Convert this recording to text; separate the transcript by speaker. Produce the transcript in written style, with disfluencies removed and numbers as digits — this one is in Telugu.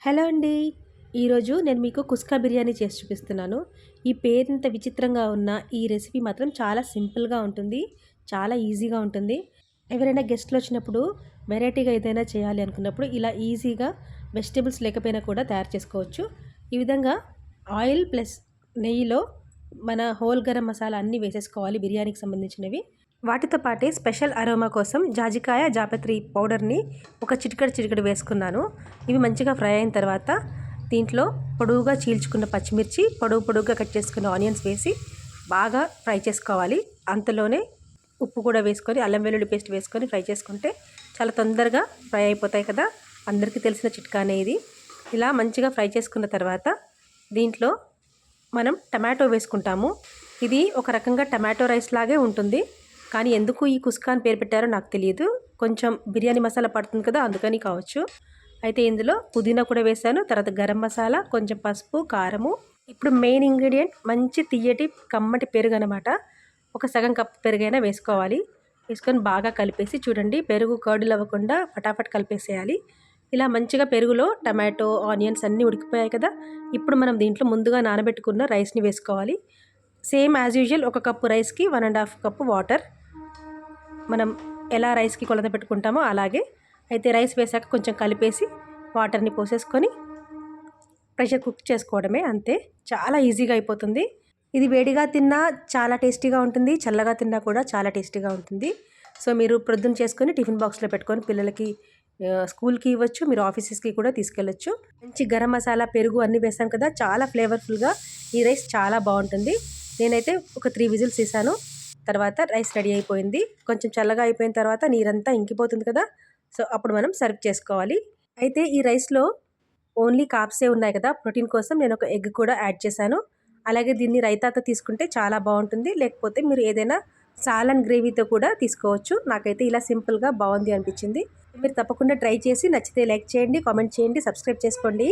Speaker 1: హలో అండి. ఈరోజు నేను మీకు కుస్కా బిర్యానీ చేసి చూపిస్తున్నాను. ఈ పేరింత విచిత్రంగా ఉన్న ఈ రెసిపీ మాత్రం చాలా సింపుల్‌గా ఉంటుంది. చాలా ఈజీగా ఉంటుంది. ఎవరైనా గెస్ట్‌లొచ్చినప్పుడు వెరైటీగా ఏదైనా చేయాలి అనుకున్నప్పుడు ఇలా ఈజీగా వెజిటబుల్స్ లేకపోయినా కూడా తయారు చేసుకోవచ్చు. ఈ విధంగా ఆయిల్ ప్లస్ నెయ్యిలో మన హోల్ గరం మసాలా అన్నీ వేసేసుకోవాలి బిర్యానీకి సంబంధించినవి. వాటితో పాటే స్పెషల్ అరోమా కోసం జాజికాయ, జాపత్రి పౌడర్‌ని ఒక చిటికెడు వేసుకున్నాను. ఇవి మంచిగా ఫ్రై అయిన తర్వాత దీంట్లో పొడవుగా చీల్చుకున్న పచ్చిమిర్చి, పొడువుగా కట్ చేసుకున్న ఆనియన్స్ వేసి బాగా ఫ్రై చేసుకోవాలి. అంతలోనే ఉప్పు కూడా వేసుకొని అల్లం వెల్లుల్లి పేస్ట్ వేసుకొని ఫ్రై చేసుకుంటే చాలా తొందరగా ఫ్రై అయిపోతాయి కదా! అందరికీ తెలిసిన చిట్కానే ఇది. ఇలా మంచిగా ఫ్రై చేసుకున్న తర్వాత దీంట్లో మనం టమాటో వేసుకుంటాము. ఇది ఒక రకంగా టమాటో రైస్ లాగే ఉంటుంది. కానీ ఎందుకు ఈ కుస్కా అని పేరు పెట్టారో నాకు తెలియదు. కొంచెం బిర్యానీ మసాలా పడుతుంది కదా, అందుకని కావచ్చు. అయితే ఇందులో పుదీనా కూడా వేసాను. తర్వాత గరం మసాలా, కొంచెం పసుపు, కారము. ఇప్పుడు మెయిన్ ఇంగ్రీడియంట్ మంచి తియ్యటి కమ్మటి పెరుగు అనమాట. ఒక సగం కప్పు పెరుగైనా వేసుకోవాలి. వేసుకొని బాగా కలిపేసి చూడండి, పెరుగు కర్డులు అవ్వకుండా ఫటాఫట్ కలిపేసేయాలి. ఇలా మంచిగా పెరుగులో టమాటో, ఆనియన్స్ అన్నీ ఉడికిపోయాయి కదా. ఇప్పుడు మనం దీంట్లో ముందుగా నానబెట్టుకున్న రైస్ని వేసుకోవాలి. సేమ్ యాజ్ యూజువల్ ఒక కప్పు రైస్కి 1.5 కప్పు వాటర్. మనం ఎలా రైస్కి కొలత పెట్టుకుంటామో అలాగే. అయితే రైస్ వేసాక కొంచెం కలిపేసి వాటర్ని పోసేసుకొని ప్రెషర్ కుక్ చేసుకోవడమే, అంతే. చాలా ఈజీగా అయిపోతుంది. ఇది వేడిగా తిన్నా చాలా టేస్టీగా ఉంటుంది, చల్లగా తిన్నా కూడా చాలా టేస్టీగా ఉంటుంది. సో మీరు ప్రొద్దున చేసుకొని టిఫిన్ బాక్స్లో పెట్టుకొని పిల్లలకి స్కూల్కి ఇవ్వచ్చు, మీరు ఆఫీసెస్కి కూడా తీసుకెళ్ళచ్చు. మంచి గరం మసాలా, పెరుగు అన్నీ వేసాం కదా, చాలా ఫ్లేవర్ఫుల్గా ఈ రైస్ చాలా బాగుంటుంది. నేనైతే ఒక 3 విజిల్స్ తీసాను. తర్వాత రైస్ రెడీ అయిపోయింది. కొంచెం చల్లగా అయిపోయిన తర్వాత నీరంతా ఇంకిపోతుంది కదా, సో అప్పుడు మనం సర్వ్ చేసుకోవాలి. అయితే ఈ రైస్లో ఓన్లీ కార్బ్సే ఉన్నాయి కదా, ప్రోటీన్ కోసం నేను ఒక ఎగ్ కూడా యాడ్ చేశాను. అలాగే దీన్ని రైతాతో తీసుకుంటే చాలా బాగుంటుంది. లేకపోతే మీరు ఏదైనా సాలన్ గ్రేవీతో కూడా తీసుకోవచ్చు. నాకైతే ఇలా సింపుల్గా బాగుంది అనిపించింది. మీరు తప్పకుండా ట్రై చేసి నచ్చితే లైక్ చేయండి, కామెంట్ చేయండి, సబ్స్క్రైబ్ చేసుకోండి.